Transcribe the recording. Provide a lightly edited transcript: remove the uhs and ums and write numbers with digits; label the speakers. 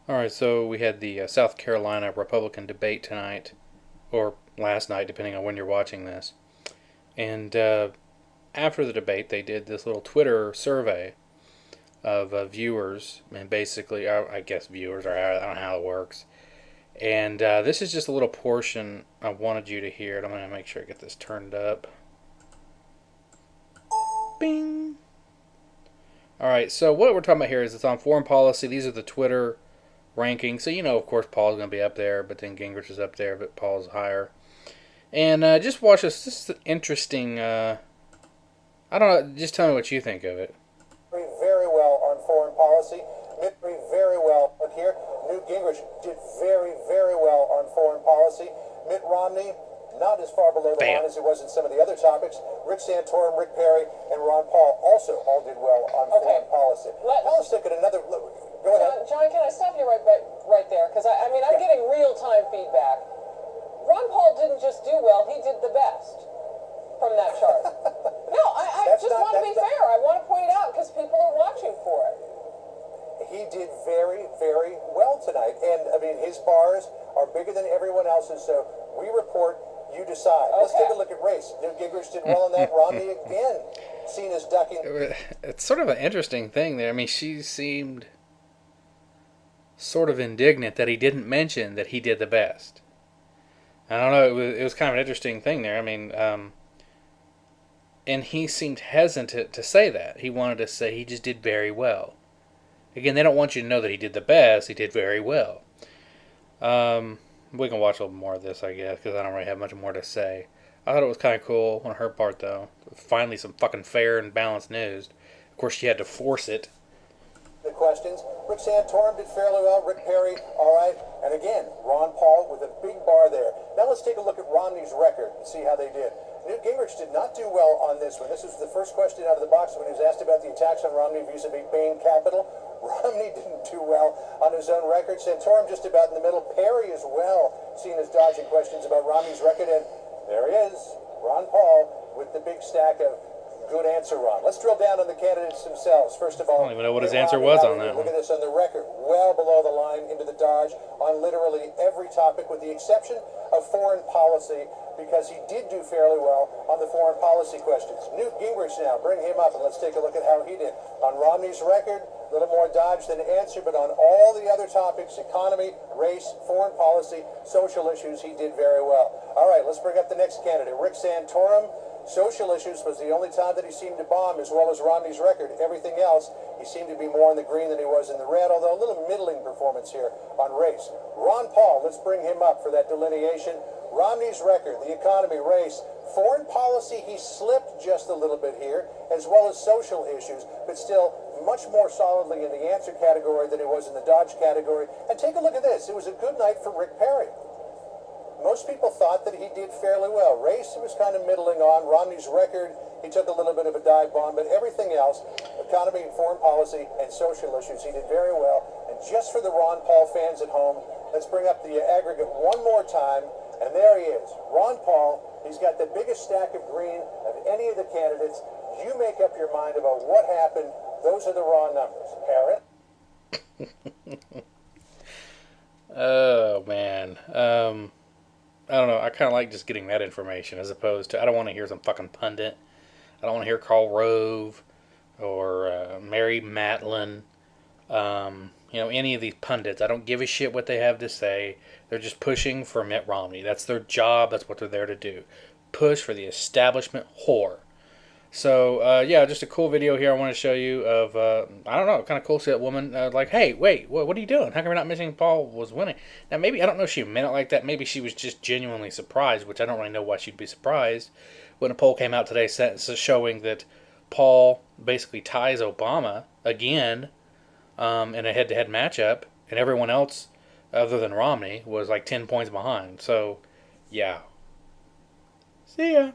Speaker 1: All right, so we had the South Carolina Republican debate tonight, or last night, depending on when you're watching this. And after the debate, they did this little Twitter survey of viewers, and basically, I guess viewers, or I don't know how it works. And this is just a little portion I wanted you to hear. I'm going to make sure I get this turned up. Bing! All right, so what we're talking about here is it's on foreign policy. These are the Twitter ranking. So, of course, Paul's going to be up there, but then Gingrich is up there, but Paul's higher. And just watch this. This is interesting. I don't know. Just tell me what you think of it.
Speaker 2: Very well on foreign policy. Mitt very well. Look here. Newt Gingrich did very well on foreign policy. Mitt Romney, not as far below the line as he was in some of the other topics. Rick Santorum, Rick Perry, and Ron Paul also all did well on foreign policy. Now let's look at another. Go ahead.
Speaker 3: John, can I stop you right there? Because I'm getting real-time feedback. Ron Paul didn't just do well, he did the best from that chart. No, I just want to be fair. I want to point it out because people are watching for it.
Speaker 2: He did very well tonight. And, his bars are bigger than everyone else's, so we report, you decide.
Speaker 3: Okay.
Speaker 2: Let's take a look at race. Newt Gingrich did well on that. Romney, again, seen as ducking.
Speaker 1: It's sort of an interesting thing there. She seemed sort of indignant that he didn't mention that he did the best. I don't know. It was kind of an interesting thing there. And he seemed hesitant to say that. He wanted to say he just did very well. Again, they don't want you to know that he did the best. He did very well. We can watch a little more of this, I guess, because I don't really have much more to say. I thought it was kind of cool on her part, though. Finally, some fucking fair and balanced news. Of course, she had to force it.
Speaker 2: The questions. Rick Santorum did fairly well. Rick Perry, all right. And again, Ron Paul with a big bar there. Now let's take a look at Romney's record and see how they did. Newt Gingrich did not do well on this one. This was the first question out of the box when he was asked about the attacks on Romney vis-a-vis Bain Capital. Romney didn't do well on his own record. Santorum just about in the middle. Perry as well, seen as dodging questions about Romney's record. And there he is, Ron Paul, with the big stack of good answer, Ron. Let's drill down on the candidates themselves. First of all,
Speaker 1: I don't even know what his answer was on that one.
Speaker 2: Look at this on the record. Well below the line into the dodge on literally every topic with the exception of foreign policy, because he did do fairly well on the foreign policy questions. Newt Gingrich now, bring him up and let's take a look at how he did. On Romney's record, a little more dodge than answer, but on all the other topics, economy, race, foreign policy, social issues, he did very well. All right, let's bring up the next candidate, Rick Santorum. Social issues was the only time that he seemed to bomb, as well as Romney's record. Everything else, he seemed to be more in the green than he was in the red, although a little middling performance here on race. Ron Paul, let's bring him up for that delineation. Romney's record, the economy, race, foreign policy, he slipped just a little bit here, as well as social issues, but still much more solidly in the answer category than he was in the dodge category. And take a look at this. It was a good night for Rick Perry. Most people thought that he did fairly well. Race, he was kind of middling on. Romney's record, he took a little bit of a dive bomb, but everything else, economy, foreign policy, and social issues, he did very well. And just for the Ron Paul fans at home, let's bring up the aggregate one more time. And there he is, Ron Paul. He's got the biggest stack of green of any of the candidates. You make up your mind about what happened. Those are the raw numbers. Aaron?
Speaker 1: Oh, man. I don't know. I kind of like just getting that information as opposed to, I don't want to hear some fucking pundit. I don't want to hear Karl Rove or Mary Matlin. Any of these pundits. I don't give a shit what they have to say. They're just pushing for Mitt Romney. That's their job. That's what they're there to do. Push for the establishment whore. So, just a cool video here I want to show you of, I don't know, kind of cool to see that woman, like, hey, wait, what are you doing? How come you're not mentioning Paul was winning? Now, maybe, I don't know if she meant it like that. Maybe she was just genuinely surprised, which I don't really know why she'd be surprised. When a poll came out today showing that Paul basically ties Obama again in a head-to-head matchup, and everyone else, other than Romney, was like 10 points behind. So, yeah. See ya.